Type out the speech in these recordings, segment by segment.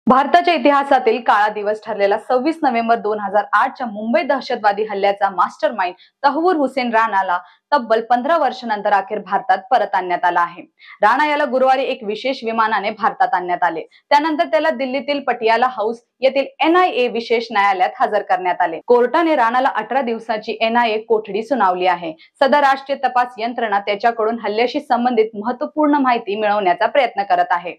भारताच्या इतिहासातील काळा दिवस ठरलेला 26 नोव्हेंबर 2008 च्या मुंबई दहशतवादी हल्ल्याचा मास्टरमाइंड तहव्वूर हुसेन राणाला तब्बल 15 वर्षांनंतर अखेर भारतात परत आणण्यात आला आहे। राणा याला गुरुवारी एक विशेष विमानाने भारतात आणण्यात आले। त्यानंतर त्याला दिल्लीतील पटियाला हाऊस येथील NIA विशेष न्यायालयात हजर करण्यात आले। कोर्टाने राणाला 18 दिवसांची NIA कोठडी सुनावली आहे। सदर राष्ट्रीय तपास यंत्रणा त्याच्याकडून हल्ल्याशी संबंधित महत्त्वपूर्ण माहिती मिळवण्याचा प्रयत्न करत आहे।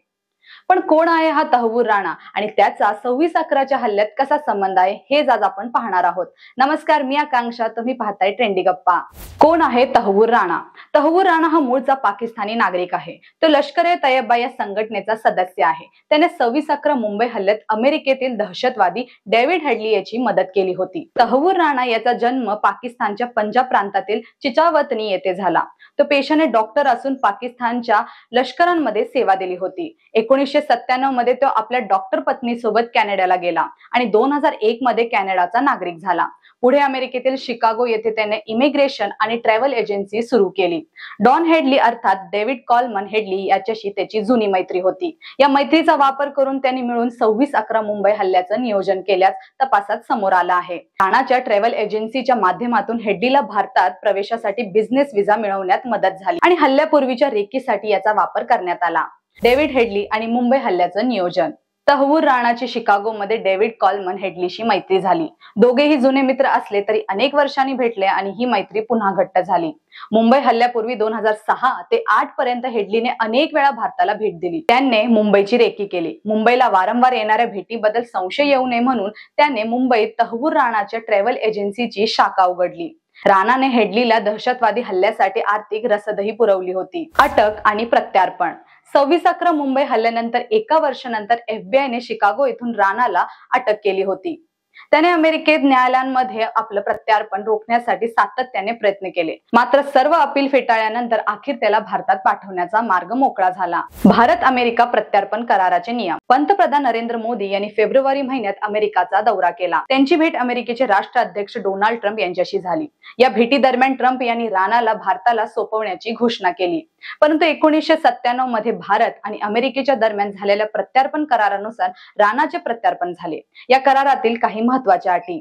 पण कोण आहे हा तहव्वूर राणा आणि त्याचा 26/11च्या हल्ल्यात कसा संबंध आहे हेच आज आपण पाहणार आहोत। नमस्कार, मी आकांक्षा, तुम्ही पाहताय ट्रेंडी गप्पा। कोण आहे तहव्वूर राणा? तहव्वूर राणा हा मूळचा पाकिस्तानी नागरिक आहे। तो लष्कर-ए-तैयबा या संघटनेचा सदस्य आहे। त्याने 26/11 मुंबई हल्ल्यात अमेरिकेतील दहशतवादी डेव्हिड हेडली याची मदत केली होती। तहव्वूर राणा याचा जन्म पाकिस्तानच्या पंजाब प्रांतातील चिचावतनी येथे झाला। तो पेशाने डॉक्टर असून पाकिस्तानच्या लष्करांमध्ये सेवा दिली होती। 1997 मध्ये तो आपल्या डॉक्टर पत्नीसोबत कॅनडाला गेला आणि 2001 मध्ये कॅनडाचा नागरिक झाला। पुढे अमेरिकेतील शिकागो येथे त्याने इमिग्रेशन आणि ट्रॅव्हल एजन्सी सुरू केली। डॉन हेडली अर्थात डेव्हिड कॉलमन हेडली याच्याशी त्याची जुनी मैत्री होती। या मैत्रीचा वापर करून त्यांनी मिळून 26/11 मुंबई हल्ल्याचं नियोजन केल्यास तपासात समोर आलं आहे। राणाच्या ट्रॅव्हल एजन्सीच्या माध्यमातून हेडलीला भारतात प्रवेशासाठी बिझनेस व्हिसा मिळवण्यात मदत झाली आणि हल्ल्यापूर्वीच्या रेकीसाठी याचा वापर करण्यात आला। डेव्हिड हेडली आणि मुंबई हल्ल्याचं नियोजन। तहव्वूर राणाची शिकागोमध्ये डेव्हिड कॉलमन हेडलीशी मैत्री झाली। दोघेही जुने मित्र असले तरी अनेक वर्षांनी भेटले आणि ही मैत्री पुन्हा घट्ट झाली। मुंबई हल्ल्यापूर्वी 2006 ते 8 पर्यंत हेडलीने अनेक वेळा भारताला भेट दिली। त्याने मुंबईची रेकी केली। मुंबईला वारंवार येणाऱ्या भेटीबद्दल संशय येऊ नये म्हणून त्याने मुंबईत तहव्वूर राणाच्या ट्रॅव्हल एजन्सीची शाखा उघडली। राणाने हेडलीला दहशतवादी हल्ल्यासाठी आर्थिक रसदही पुरवली होती। अटक आणि प्रत्यार्पण। 26/11 मुंबई हल्ल्यानंतर एका वर्षानंतर FBI ने शिकागो येथून राणाला अटक केली होती। त्याने अमेरिकेत न्यायालयांमध्ये आपलं प्रत्यार्पण रोखण्यासाठी सातत्याने प्रयत्न केले, मात्र सर्व अपील फेटाळल्यानंतर अखेर त्याला भारतात पाठवण्याचा मार्ग मोकळा झाला। भारत-अमेरिका प्रत्यार्पण कराराचे नियम। पंतप्रधान नरेंद्र मोदी यांनी फेब्रुवारी महिन्यात अमेरिकाचा दौरा केला। त्यांची भेट अमेरिकेचे राष्ट्राध्यक्ष डोनाल्ड ट्रम्प यांच्याशी झाली। या भेटी दरम्यान ट्रम्प यांनी राणाला भारताला सोपवण्याची घोषणा केली। परंतु 1997 मध्ये भारत आणि अमेरिकेच्या दरम्यान झालेल्या प्रत्यार्पण करारानुसार राणाचे प्रत्यार्पण झाले। या करारातील काही महत्त्वाच्या अटी।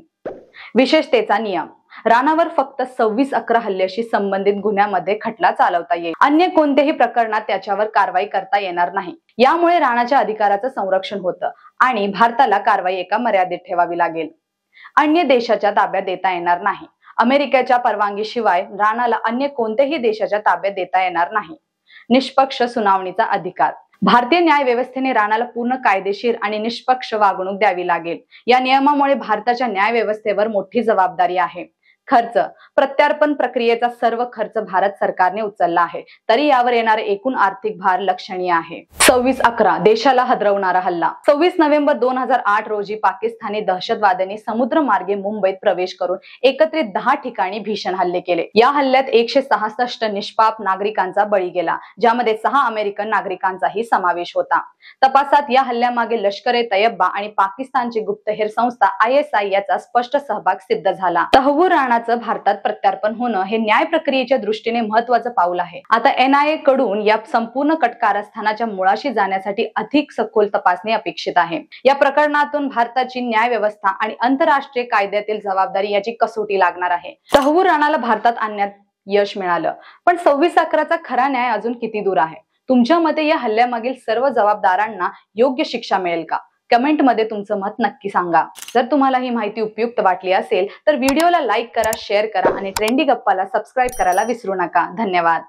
विशेषतेचा नियम। राणावर फक्त 26/11 हल्ल्याशी संबंधित गुन्ह्यामध्ये खटला चालवता येईल। अन्य कोणत्याही प्रकरणात त्याच्यावर कारवाई करता येणार नाही। यामुळे राणाच्या अधिकाराचं संरक्षण होतं आणि भारताला कारवाई एका मर्यादेत ठेवावी लागेल। अन्य देशाच्या ताब्यात देता येणार नाही। अमेरिकेच्या परवानगीशिवाय राणाला अन्य कोणत्याही देशाच्या ताब्यात देता येणार नाही। निष्पक्ष सुनावणीचा अधिकार। भारतीय न्याय व्यवस्थेने राणाला पूर्ण कायदेशीर आणि निष्पक्ष वागणूक द्यावी लागेल। या नियमामुळे भारताच्या न्याय व्यवस्थेवर मोठी जबाबदारी आहे। खर्च। प्रत्यार्पण प्रक्रियेचा सर्व खर्च भारत सरकारने उचलला आहे, तरी यावर येणारे एकूण आर्थिक भार लक्षणीय आहे। 26/11 देशाला हादरवणारा हल्ला। 26 नोव्हेंबर 2008 रोजी पाकिस्तानी दहशतवाद्यांनी समुद्रमार्गे मुंबईत प्रवेश करून एकत्रित 10 ठिकाणी भीषण हल्ले केले। या हल्ल्यात 166 निष्पाप नागरिकांचा बळी गेला, ज्यामध्ये 6 अमेरिकन नागरिकांचाही समावेश होता। तपासात या हल्ल्यामागे लष्कर-ए-तैयबा आणि पाकिस्तानची गुप्तहेर संस्था ISI याचा स्पष्ट सहभाग सिद्ध झाला। तहव्वूर राणाचं भारतात प्रत्यार्पण होणं हे न्याय प्रक्रियेच्या दृष्टीने महत्त्वाचं पाऊल आहे। आता NIA कडून या संपूर्ण कारस्थानाच्या मुळाशी जाण्यासाठी अधिक सखोल तपासणी अपेक्षित आहे। या प्रकरणातून भारताची न्याय व्यवस्था आणि आंतरराष्ट्रीय कायद्यातील जबाबदारी याची कसोटी लागणार आहे। तहव्वूर राणाला भारतात आणण्यात यश मिळालं, पण 26/11चा खरा न्याय अजून किती दूर आहे? तुमच्या मते या हल्ल्यामागील सर्व जबाबदारांना योग्य शिक्षा मिळेल का? कमेंट मध्ये तुमचं मत नक्की सांगा। जर तुम्हाला ही माहिती उपयुक्त वाटली असेल तर व्हिडिओला लाईक करा, शेअर करा आणि ट्रेंडी गप्पाला सबस्क्राईब करायला विसरू नका। धन्यवाद।